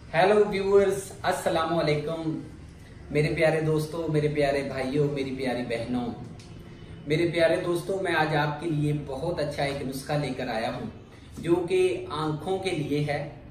Hello viewers, अस्सलाम वालेकुम। मेरे प्यारे दोस्तों, मेरे प्यारे भाइयों, मेरी प्यारी बहनों, मेरे प्यारे दोस्तों, मैं आज आपके लिए बहुत अच्छा एक नुस्खा लेकर आया हूं जो कि आंखों के लिए है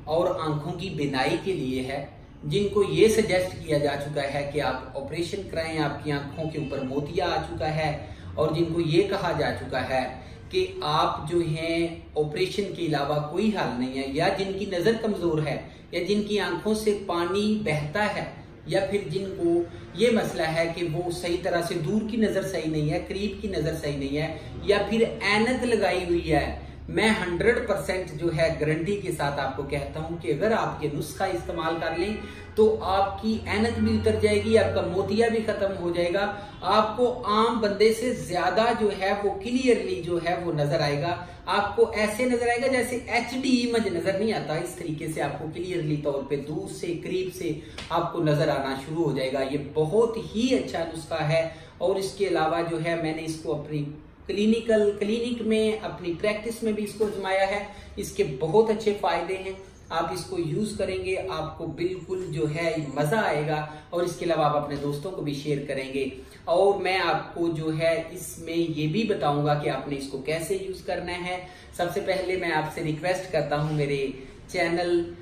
और आंखों की बिनाई के लिए है। जिनको ये सजेस्ट किया जा चुका है कि आप ऑपरेशन कराएं, आपकी आंखों के ऊपर मोतिया आ चुका है, और जिनको ये कहा जा चुका है कि आप जो हैं ऑपरेशन के अलावा कोई हाल नहीं है, या जिनकी नजर कमजोर है, या जिनकी आंखों से पानी बहता है, या फिर जिनको ये मसला है कि वो सही तरह से दूर की नजर सही नहीं है, करीब की नजर सही नहीं है, या फिर ऐनक लगाई हुई है। मैं 100% जो है गारंटी के साथ आपको कहता हूं कि अगर आप ये नुस्खा इस्तेमाल कर लें तो आपकी ऐनक भी उतर जाएगी, आपका मोतिया भी खत्म हो जाएगा, आपको आम बंदे से ज्यादा जो है वो क्लियरली जो है वो नजर आएगा। आपको ऐसे नजर आएगा जैसे HD इमेज नजर नहीं आता, इस तरीके से आपको क्लियरली तौर पे दूर से करीब से आपको नजर आना शुरू हो जाएगा। ये बहुत ही अच्छा नुस्खा है, और इसके अलावा जो है मैंने इसको अपनी क्लिनिक में अपनी प्रैक्टिस में भी इसको आजमाया है। इसके बहुत अच्छे फायदे हैं, आप इसको यूज करेंगे आपको बिल्कुल जो है मजा आएगा, और इसके अलावा आप अपने दोस्तों को भी शेयर करेंगे। और मैं आपको जो है इसमें ये भी बताऊंगा कि आपने इसको कैसे यूज करना है। सबसे पहले मैं आपसे रिक्वेस्ट करता हूं, मेरे चैनल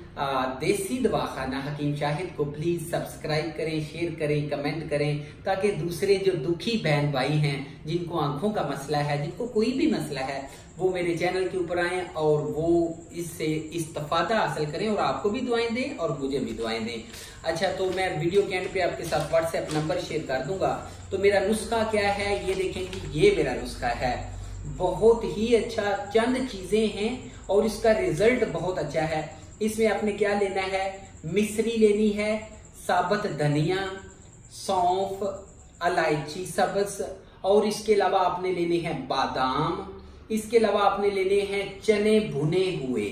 देसी दवाखाना हकीम शाहिद को प्लीज सब्सक्राइब करें, शेयर करें, कमेंट करें, ताकि दूसरे जो दुखी बहन भाई हैं, जिनको आंखों का मसला है, जिनको कोई भी मसला है, वो मेरे चैनल के ऊपर आए और वो इससे इस्तेफादा हासिल करें, और आपको भी दुआएं दें और मुझे भी दुआएं दें। अच्छा, तो मैं वीडियो के एंड पे आपके साथ व्हाट्सएप नंबर शेयर कर दूंगा। तो मेरा नुस्खा क्या है ये देखें कि ये मेरा नुस्खा है, बहुत ही अच्छा, चंद चीजें हैं और इसका रिजल्ट बहुत अच्छा है। इसमें आपने क्या लेना है, मिश्री लेनी है, साबुत धनिया, सौंफ, इलायची सब्ज, और इसके अलावा आपने लेने हैं बादाम, इसके अलावा आपने लेने हैं चने भुने हुए,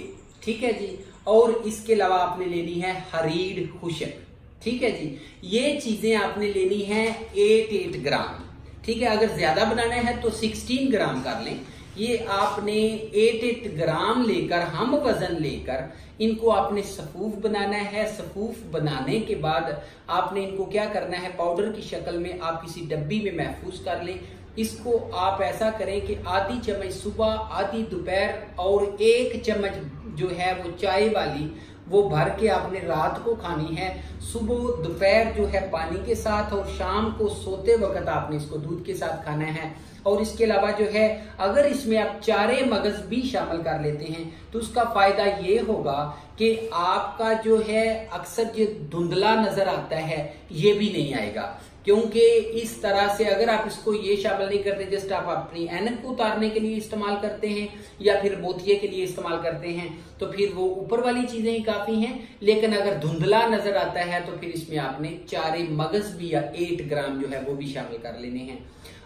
ठीक है जी, और इसके अलावा आपने लेनी है हरीड़ खुशक, ठीक है जी। ये चीजें आपने लेनी है 8 ग्राम, ठीक है। अगर ज्यादा बनाना है तो 16 ग्राम कर लें। ये आपने 8 ग्राम लेकर, हम वजन लेकर इनको आपने सफूफ बनाना है। सफूफ बनाने के बाद आपने इनको क्या करना है, पाउडर की शक्ल में आप किसी डब्बी में महफूज कर लें। इसको आप ऐसा करें कि आधी चम्मच सुबह, आधी दोपहर, और 1 चम्मच जो है वो चाय वाली, वो भर के आपने रात को खानी है। सुबह दोपहर जो है पानी के साथ, और शाम को सोते वक्त आपने इसको दूध के साथ खाना है। और इसके अलावा जो है अगर इसमें आप चारे मगज भी शामिल कर लेते हैं तो उसका फायदा ये होगा कि आपका जो है अक्सर जो धुंधला नजर आता है ये भी नहीं आएगा, क्योंकि इस तरह से अगर आप इसको ये शामिल नहीं करते, जस्ट आप अपनी ऐनक को उतारने के लिए इस्तेमाल करते हैं या फिर मोतिये के लिए इस्तेमाल करते हैं, तो फिर वो ऊपर वाली चीजें ही काफी हैं। लेकिन अगर धुंधला नजर आता है तो फिर इसमें आपने चारे मगज भी या 8 ग्राम जो है वो भी शामिल कर लेने हैं।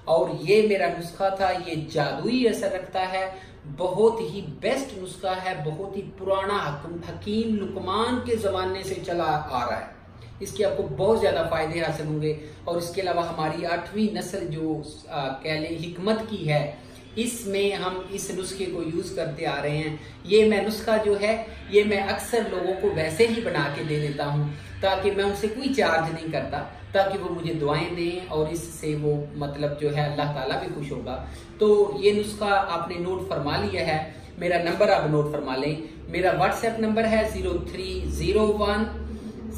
और ये मेरा नुस्खा था, ये जादुई असर रखता है, बहुत ही बेस्ट नुस्खा है, बहुत ही पुराना हकीम लुकमान के जमाने से चला आ रहा है। इसके आपको बहुत ज्यादा फायदे हासिल होंगे। और इसके अलावा हमारी 8वीं नस्ल जो कह लें हिकमत की है, इसमें हम इस नुस्खे को यूज करते आ रहे हैं। ये मैं नुस्खा जो है ये मैं अक्सर लोगों को वैसे ही बना के दे देता हूं, ताकि मैं उनसे कोई चार्ज नहीं करता, ताकि वो मुझे दुआएं दें, और इससे वो मतलब जो है अल्लाह ताला भी खुश होगा। तो ये नुस्खा आपने नोट फरमा लिया है, मेरा नंबर आप नोट फरमा लें। मेरा व्हाट्सएप नंबर है 0301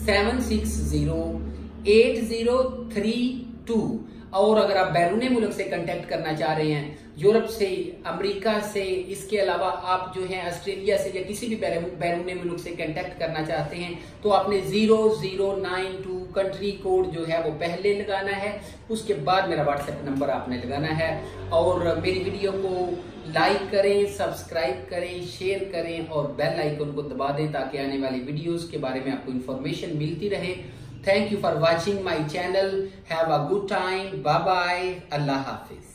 760 8032। और अगर आप बैरूने मुल्क से कांटेक्ट करना चाह रहे हैं, यूरोप से, अमेरिका से, इसके अलावा आप जो है ऑस्ट्रेलिया से या किसी भी बैरूने मुल्क से कांटेक्ट करना चाहते हैं, तो आपने 0092 कंट्री कोड जो है वो पहले लगाना है, उसके बाद मेरा व्हाट्सएप नंबर आपने लगाना है। और मेरी वीडियो को लाइक करें, सब्सक्राइब करें, शेयर करें, और बेल आइकन को दबा दें ताकि आने वाली वीडियोस के बारे में आपको इन्फॉर्मेशन मिलती रहे। Thank you for watching my channel. Have a good time. Bye bye. Allah Hafiz.